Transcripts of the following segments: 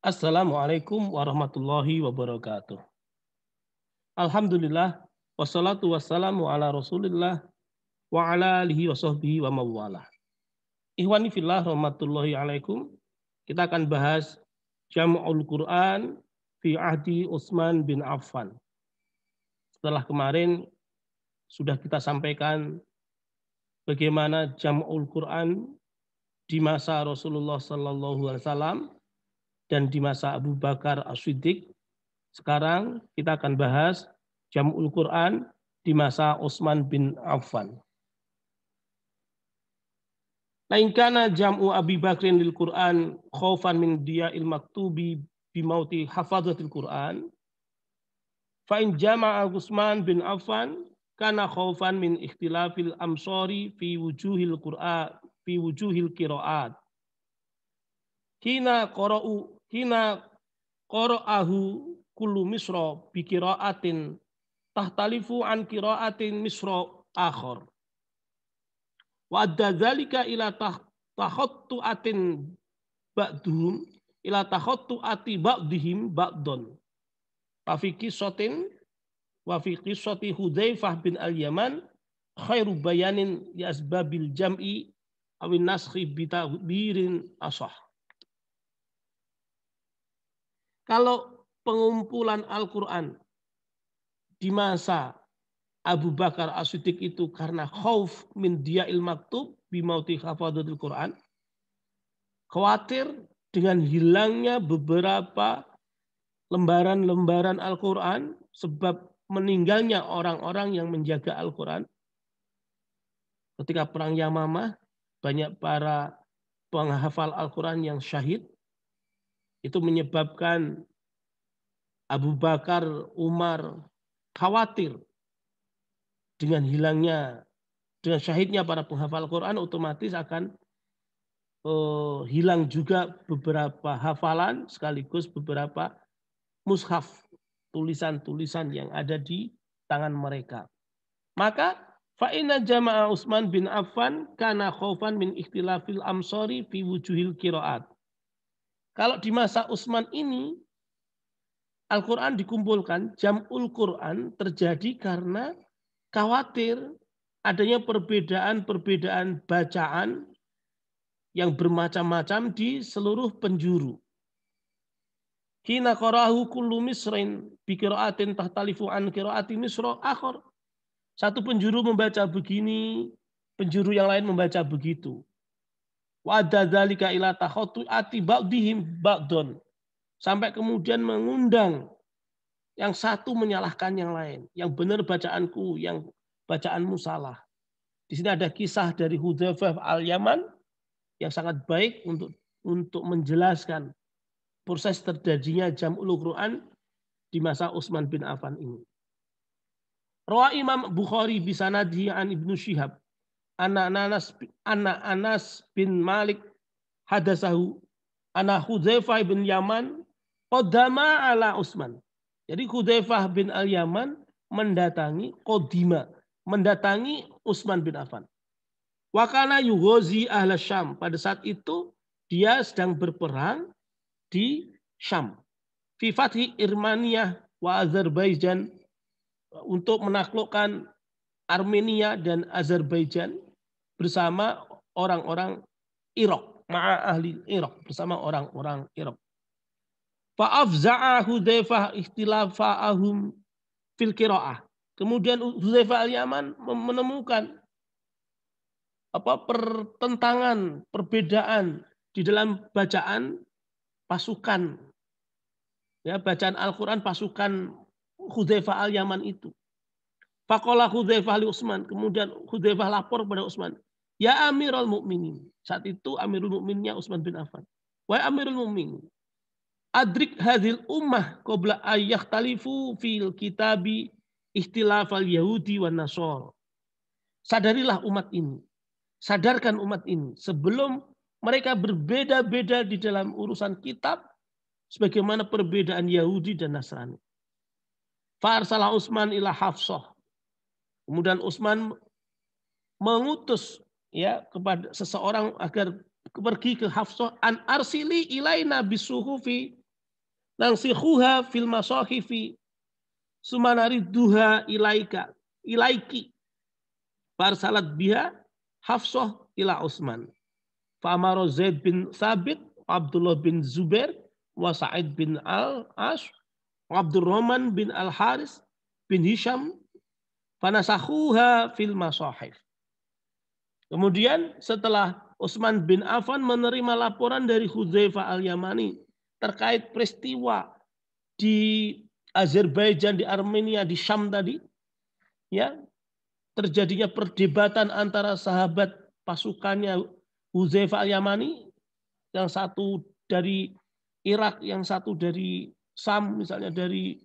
Assalamualaikum warahmatullahi wabarakatuh. Alhamdulillah, wassalatu wassalamu ala rasulillah wa ala alihi wa sahbihi wa mawalah. Ikhwani fillah rahmatullahi alaikum. Kita akan bahas Jam'ul Quran fi ahdi Utsman bin Affan. Setelah kemarin sudah kita sampaikan bagaimana Jam'ul Quran di masa Rasulullah sallallahu alaihi wasallam dan di masa Abu Bakar As-Siddiq. Sekarang kita akan bahas Jam'ul Quran di masa Utsman bin Affan. Lain kana jam'u Abi Bakrin lil Quran khaufan min diya'il maktubi bi mauti hafadzatil Quran. Fa in jama'a Utsman bin Affan kana khaufan min ikhtilafil amsari fi wujuhil Qur'an fi wujuhil qiraat. Hina qara'ahu kullu misra bi qiraatin tahtalifu an qiraatin misra akhar. Wa adda dzalika ila takhattu'atin ba'dhum ila takhattu'ati ba'dihim ba'don. Fa fi qissatin wa fi qissati Hudzaifah bin al-Yaman khairu bayanin li asbabil jam'i awin naskhi bi ta'birin ashah. Kalau pengumpulan Al-Quran di masa Abu Bakar As-Siddiq itu karena khauf min diya'il maktub bimauti hafadzatil Quran, khawatir dengan hilangnya beberapa lembaran-lembaran Al-Quran sebab meninggalnya orang-orang yang menjaga Al-Quran. Ketika perang Yamamah, banyak para penghafal Al-Quran yang syahid. Itu menyebabkan Abu Bakar, Umar khawatir dengan syahidnya para penghafal Quran, otomatis akan hilang juga beberapa hafalan sekaligus beberapa mushaf, tulisan-tulisan yang ada di tangan mereka. Maka fa inna jama'a Utsman bin Affan kana khaufan min ikhtilafil amsari fi wujuhil qiraat. Kalau di masa Utsman ini Al-Quran dikumpulkan, Jam'ul Quran terjadi karena khawatir adanya perbedaan-perbedaan bacaan yang bermacam-macam di seluruh penjuru. Hina qarahu kullu misrin bi qiraatin tahtalifu an qiraati misra akhar. Satu penjuru membaca begini, penjuru yang lain membaca begitu. Wa dzalika ila takhattu'ati ba'dihim ba'don. Sampai kemudian mengundang yang satu menyalahkan yang lain. Yang benar bacaanku, yang bacaanmu salah. Di sini ada kisah dari Hudzaifah al-Yaman yang sangat baik untuk menjelaskan proses terjadinya Jam'ul Quran di masa Utsman bin Affan ini. Rawi Imam Bukhari bisanadhi an Ibnu Syihab Anak Anas bin Malik hadasahu ana Hudzaifah bin Yaman qadama ala Utsman. Jadi Hudzaifah bin al-Yaman mendatangi Utsman bin Affan. Wa kana yughazi ahla Syam. Pada saat itu dia sedang berperang di Syam. Fi fathi Irmaniyah wa Azerbaijan, untuk menaklukkan Armenia dan Azerbaijan bersama orang-orang Irak, ma'a ahli Irak, bersama orang-orang Irak. Fa'afza'a Hudzaifah ikhtilafa'ahum fil qira'ah. Kemudian Hudzaifah al-Yaman menemukan pertentangan, perbedaan di dalam bacaan pasukan, ya, bacaan Al-Quran pasukan Hudzaifah al-Yaman itu. Faqala Hudzaifah li Utsman, kemudian Hudzaifah lapor kepada Utsman, ya Amirul Mukminin. Saat itu Amirul Mukminnya Utsman bin Affan. Wa Amirul Mukminin, adrik hadhil ummah qabla ayyakhtalifu fil kitabi ikhtilafal Yahudi wan Nasara. Sadarilah umat ini. Sadarkan umat ini sebelum mereka berbeda-beda di dalam urusan kitab sebagaimana perbedaan Yahudi dan Nasrani. Fa arsala Utsman ila Hafsah. Kemudian Utsman mengutus, ya, kepada seseorang agar pergi ke Hafsah, an arsili ilaina bisuhufi Nangsikhuha fil masahifi sumanari duha ilaiki farsalat biha Hafsah ila Utsman. Fa'amara Zaid bin Thabit, Abdullah bin Zubair, wa Sa'id bin Al-Ash, Abdurrahman bin Al-Haris bin Hisham, fanasakhuha fil masahif. Kemudian setelah Utsman bin Affan menerima laporan dari Hudzaifah Al-Yamani terkait peristiwa di Azerbaijan, di Armenia, di Syam tadi, ya, terjadinya perdebatan antara sahabat pasukannya Hudzaifah Al-Yamani, yang satu dari Irak, yang satu dari Syam, misalnya dari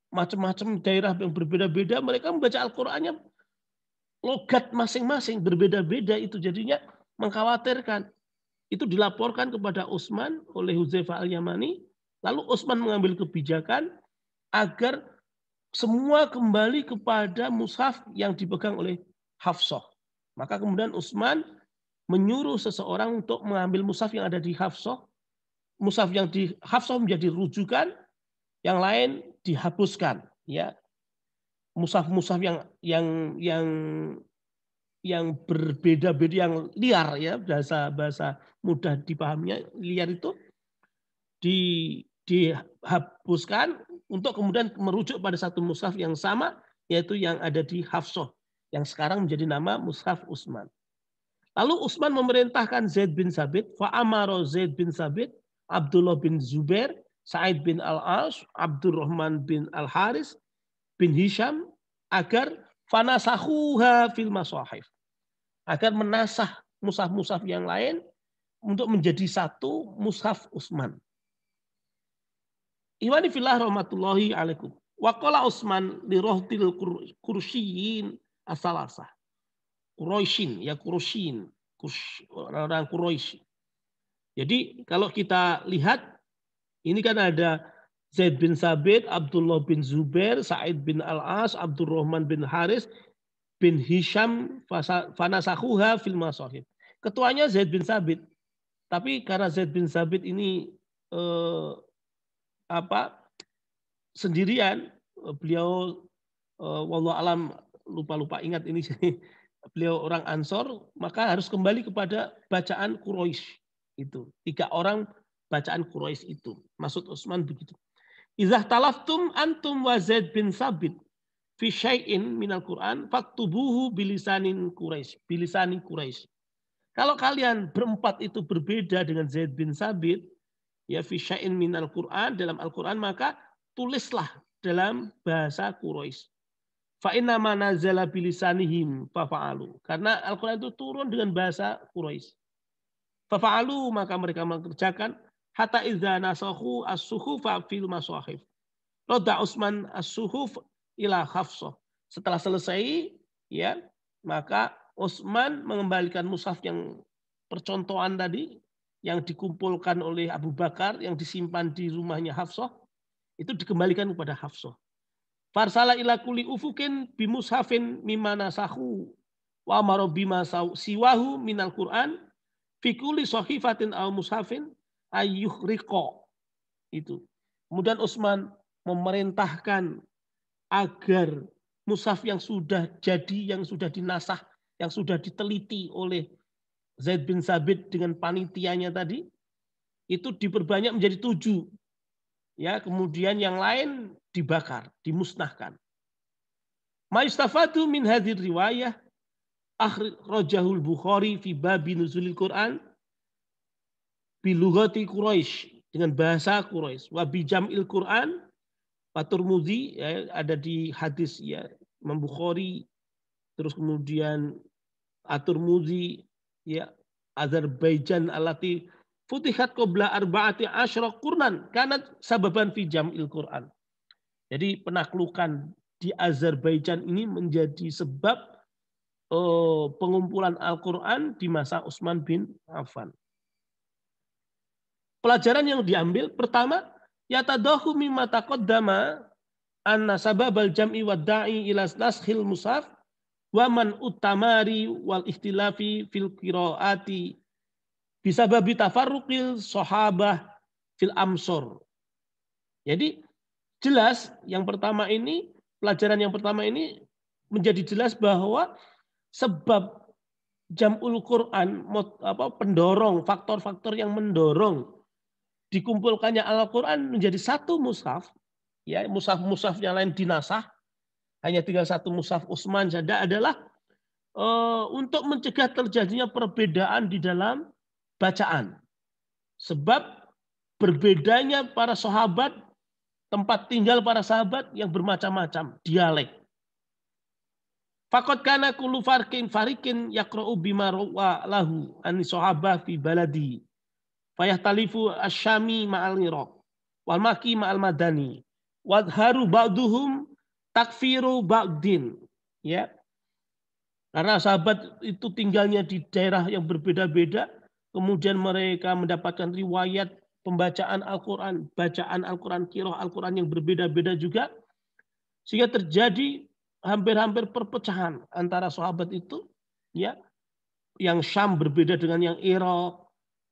macam-macam daerah yang berbeda-beda, mereka membaca Al-Qur'annya logat masing-masing berbeda-beda, itu jadinya mengkhawatirkan. Itu dilaporkan kepada Utsman oleh Hudzaifah Al-Yamani, lalu Utsman mengambil kebijakan agar semua kembali kepada mushaf yang dipegang oleh Hafsah. Maka kemudian Utsman menyuruh seseorang untuk mengambil mushaf yang ada di Hafsah. Mushaf yang di Hafsah menjadi rujukan, yang lain dihapuskan. Ya, mushaf-mushaf yang berbeda-beda, yang liar, ya, bahasa mudah dipahaminya liar itu dihapuskan untuk kemudian merujuk pada satu mushaf yang sama, yaitu yang ada di Hafsah, yang sekarang menjadi nama mushaf Utsman. Lalu Utsman memerintahkan Zaid bin Thabit, fa'amara Zaid bin Thabit, Abdullah bin Zubair, Sa'id bin Al-Ash, Abdurrahman bin Al-Haris bin Hisham agar fanasakhuha fil masahif, agar menasah mushaf-mushaf yang lain untuk menjadi satu mushaf Utsman. Iwani fillah rahmatullahi alaikum. Wa qala Utsman li rohtil kursyiyin as-salasah. Quraisyin, ya Quraisyin, orang Quraisy. Jadi kalau kita lihat, ini kan ada Zaid bin Thabit, Abdullah bin Zubair, Sa'id bin Al-As, Abdurrahman bin Haris bin Hisham, fanasakhuha fil masahif. Ketuanya Zaid bin Thabit. Tapi karena Zaid bin Thabit ini sendirian, beliau wallahu alam, lupa ingat ini, beliau orang Ansor, maka harus kembali kepada bacaan Quraisy itu. 3 orang bacaan Quraisy itu. Maksud Utsman begitu. Izah talaftum antum wa Zaid bin Thabit fi syai'in minal Qur'an faktubuhu bilisanin Quraisy. Kalau kalian berempat itu berbeda dengan Zaid bin Thabit, ya fi syai'in minal Qur'an, dalam Al-Qur'an, maka tulislah dalam bahasa Quraisy. Fa inna ma nazala bilisanihim fafa'alu. Karena Al-Qur'an itu turun dengan bahasa Quraisy. Fafa'alu, maka mereka mengerjakan hatta idza nasakhu as-suhufa fil masahif. Radda Utsman as-suhuf ila Hafsah. Setelah selesai, ya, maka Utsman mengembalikan mushaf yang percontohan tadi, yang dikumpulkan oleh Abu Bakar, yang disimpan di rumahnya Hafsah, itu dikembalikan kepada Hafsah. Farsala ila kulli ufukin bimushafin mimma nasahu wa amara bima siwahu minal Qur'an fi kulli sahifatin aw mushafin ayyuhriqa. Itu. Kemudian Utsman memerintahkan agar mushaf yang sudah jadi, yang sudah dinasah, yang sudah diteliti oleh Zaid bin Thabit dengan panitianya tadi, itu diperbanyak menjadi 7. Ya, kemudian yang lain dibakar, dimusnahkan. Ma'istafadu min hadir riwayah akhrajahul Bukhari fi babi nuzulil Quran bilughati Quraisy, dengan bahasa Quraisy, wa bi jam'il Quran wa Tirmidzi, ya, ada di hadis, ya, Imam Bukhari, terus kemudian At-Tirmidzi, ya, Azerbaijan alati futihat qabla 14 qurnan kanat sababan fi jam'il Quran. Jadi penaklukan di Azerbaijan ini menjadi sebab pengumpulan Al-Qur'an di masa Utsman bin Affan. Pelajaran yang diambil, pertama, yatadahu mimma taqaddama anna sababal jam'i wad da'i ila naskhil mushaf wa man utamari wal ikhtilafi fil qiraati bisa babi tafarruqil sahabah fil amsor. Jadi jelas yang pertama ini, pelajaran yang pertama ini menjadi jelas bahwa sebab jam'ul Quran, pendorong, faktor-faktor yang mendorong dikumpulkannya Al-Quran menjadi satu mushaf, ya mushaf-mushaf yang lain dinasah, hanya tinggal satu mushaf Utsman saja adalah untuk mencegah terjadinya perbedaan di dalam bacaan. Sebab berbedanya para sahabat, tempat tinggal para sahabat yang bermacam-macam, dialek. Faqad kana kullu fariqin yaqra'u bima rawa lahu an sahabah fi baladi. Fayahtalifu asy-Syami ma'al Iraq wal Maki ma'al Madani. Wadharu ba'duhum takfiru ba'din. Ya. Karena sahabat itu tinggalnya di daerah yang berbeda-beda, kemudian mereka mendapatkan riwayat pembacaan Al-Quran, bacaan Al-Quran, qiraah Al-Quran yang berbeda-beda juga, sehingga terjadi hampir-hampir perpecahan antara sahabat itu, ya, yang Syam berbeda dengan yang Irak,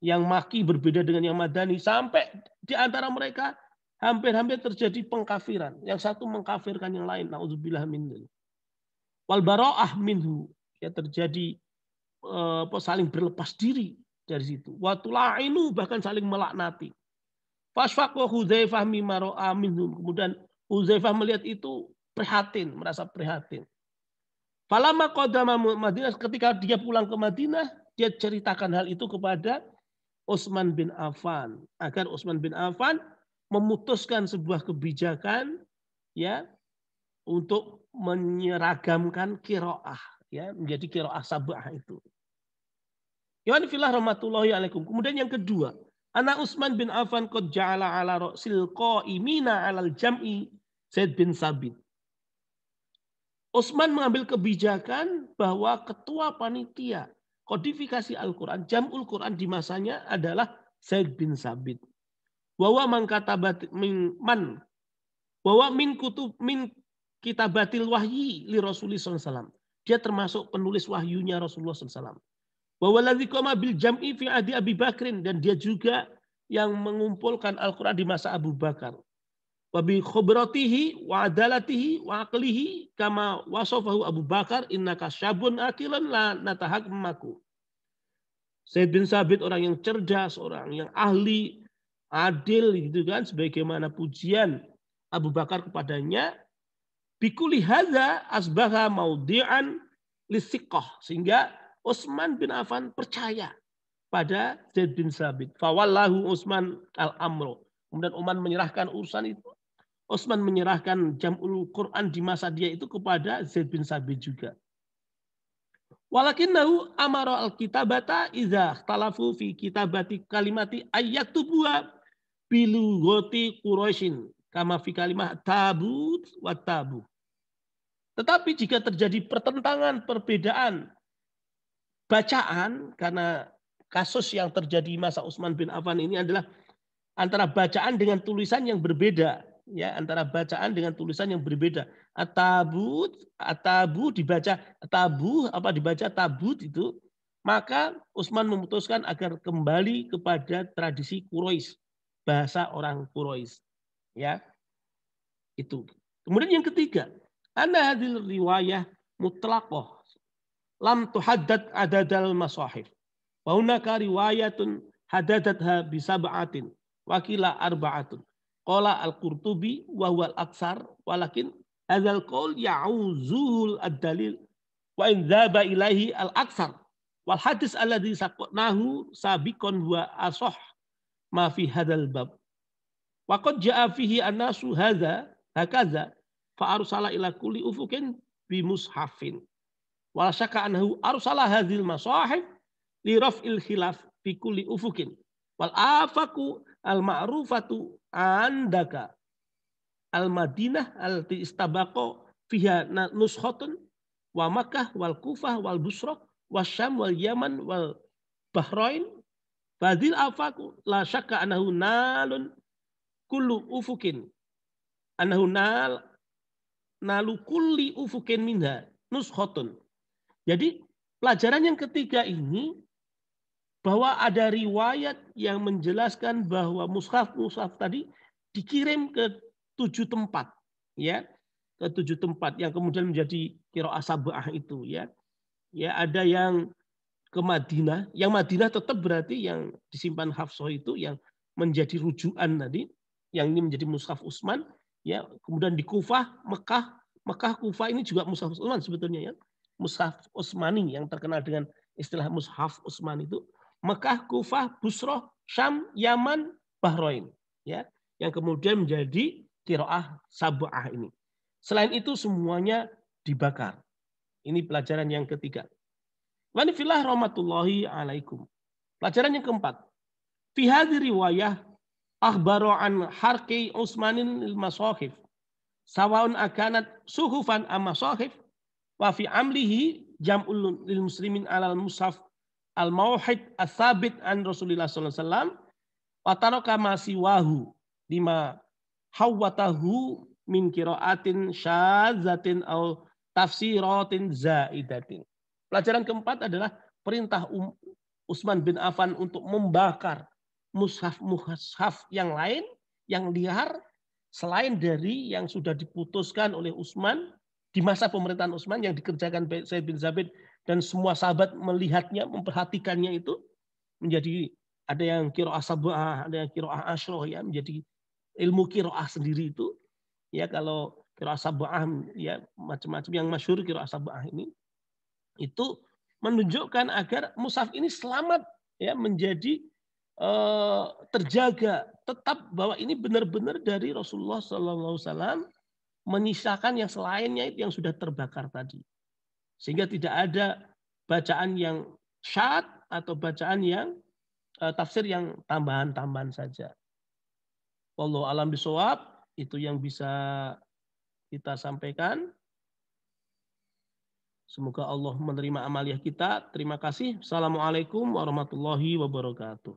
yang Maki berbeda dengan yang Madani, sampai di antara mereka hampir-hampir terjadi pengkafiran. Yang satu mengkafirkan yang lain, naudzubillah min dzalik. Wal bara'ah minhu, ya terjadi saling berlepas diri dari situ. Wa tula'inu, bahkan saling melaknati. Fasfaqa Hudzaifah mimma ra'a minhum. Kemudian Hudzaifah melihat itu prihatin, merasa prihatin. Falamma qadama Madinah, ketika dia pulang ke Madinah, dia ceritakan hal itu kepada Utsman bin Affan, agar Utsman bin Affan memutuskan sebuah kebijakan, ya, untuk menyeragamkan qiraah, ya, menjadi qiraah sab'ah itu. Ya fillah rahmatullahi alaikum. Kemudian yang kedua, ana Utsman bin Affan qad ja'ala ala ra'sil qa'imina 'alal jam'i Zaid bin Sabit. Utsman mengambil kebijakan bahwa ketua panitia kodifikasi Al-Quran, jam'ul Quran di masanya adalah Zaid bin Sabit. Bahwa min kitabatil wahyi li Rasulullah SAW. Dia termasuk penulis wahyunya Rasulullah SAW. Bahwa ladzi qama bil jam'i fi adi Abi Bakrin, dan dia juga yang mengumpulkan Al-Quran di masa Abu Bakar. Wa bi khibratihi wa adalatihi wa aqlihi kama wasafahu Abu Bakar, innaka syabun aqilan la natahakmaku. Zaid bin Sabit orang yang cerdas, orang yang ahli, adil gitu kan, sebagaimana pujian Abu Bakar kepadanya. Bikuli hadza asbaha maudi'an lisiqah, sehingga Utsman bin Affan percaya pada Zaid bin Sabit. Fawallahu Utsman al-amro. Kemudian Utsman menyerahkan urusan itu. Utsman menyerahkan jam'ul Quran di masa dia itu kepada Zaid bin Sabit juga. Walakinnahu amara al-kitabata idza ikhtalafu fi kitabati kalimati ayyatubuha bilughati Quraisyin kama fi kalimah tabut wa tabu. Tetapi jika terjadi pertentangan, perbedaan bacaan, karena kasus yang terjadi masa Utsman bin Affan ini adalah antara bacaan dengan tulisan yang berbeda, ya, antara bacaan dengan tulisan yang berbeda. Atabu dibaca tabu, apa dibaca tabut itu, maka Utsman memutuskan agar kembali kepada tradisi Quraisy, bahasa orang Quraisy, ya. Itu. Kemudian yang ketiga, ana hadil riwayah mutlaqah lam tuhaddad adadal masahif. Wa hunaka riwayatun hadadatha bi sab'atin wa qila arba'atun. Qala al-Qurtubi wa huwa al-aksar walakin hadzal qaul ya'uzuhul ad-dalil wa in dzaba ilaihi al-aksar wal hadis alladhi saqnahu sabiqan wa asah ma fi hadzal bab. Wa qad ja'a fihi an-nasu hadza hakaza fa arsala ila kulli ufukin bi mushafin. Wa syaka anhu arsala hadzal masahif li raf'il khilaf fi kulli ufukin. Wal afaku al-ma'rufatu andaka al-Madinah allati istabaqa fiha nuskhatun wa Makkah wal Kufah wal Busra wasyam wal Yaman wal Bahrain. Fadil afaku la syakka annahu nalun kullu ufukin annahu nalu kulli ufukin minha nuskhatun. Jadi pelajaran yang ketiga ini bahwa ada riwayat yang menjelaskan bahwa mushaf tadi dikirim ke 7 tempat, ya, ke 7 tempat yang kemudian menjadi qiraah sab'ah itu, ya. Ya, ada yang ke Madinah, yang Madinah tetap berarti yang disimpan Hafsah itu yang menjadi rujukan tadi, yang ini menjadi mushaf Utsman, ya. Kemudian di Kufah, Mekah, Kufah ini juga mushaf Utsman sebetulnya, ya. Mushaf Utsmani yang terkenal dengan istilah mushaf Utsman itu. Mekah, Kufah, Busrah, Syam, Yaman, Bahrain, ya. Yang kemudian menjadi qiraah sab'ah ini. Selain itu semuanya dibakar. Ini pelajaran yang ketiga. Wanifillah rahmatullahi alaikum. Pelajaran yang keempat. Fi hadhi riwayah akhbaru an harqi Utsmanin lil masahif. Sawaun akanat suhufan am masahif wa fi amlihi jam'ul lil muslimin alal mushaf al mauhid ats-tsabit an Rasulillah sallallahu alaihi wasallam wa taraka ma siwahu lima hawwatahu min qiraatin syadzatin au tafsiratin zaidatin. Pelajaran keempat adalah perintah Utsman bin Affan untuk membakar mushaf yang lain, yang liar, selain dari yang sudah diputuskan oleh Utsman di masa pemerintahan Utsman yang dikerjakan Zaid bin Sabit dan semua sahabat melihatnya, memperhatikannya itu menjadi ada yang qiraah sab'ah, ada yang qiraah asyroh, ya, menjadi ilmu qiraah sendiri itu. Ya, kalau qiraah sab'ah, ya, macam-macam yang masyhur qiraah sab'ah ini itu menunjukkan agar mushaf ini selamat, ya, menjadi terjaga, tetap bahwa ini benar-benar dari Rasulullah SAW, menyisakan yang selainnya itu yang sudah terbakar tadi, sehingga tidak ada bacaan yang syad atau bacaan yang tafsir yang tambahan-tambahan saja. Wallahu a'lam bishawab, itu yang bisa kita sampaikan. Semoga Allah menerima amaliah kita. Terima kasih. Assalamualaikum warahmatullahi wabarakatuh.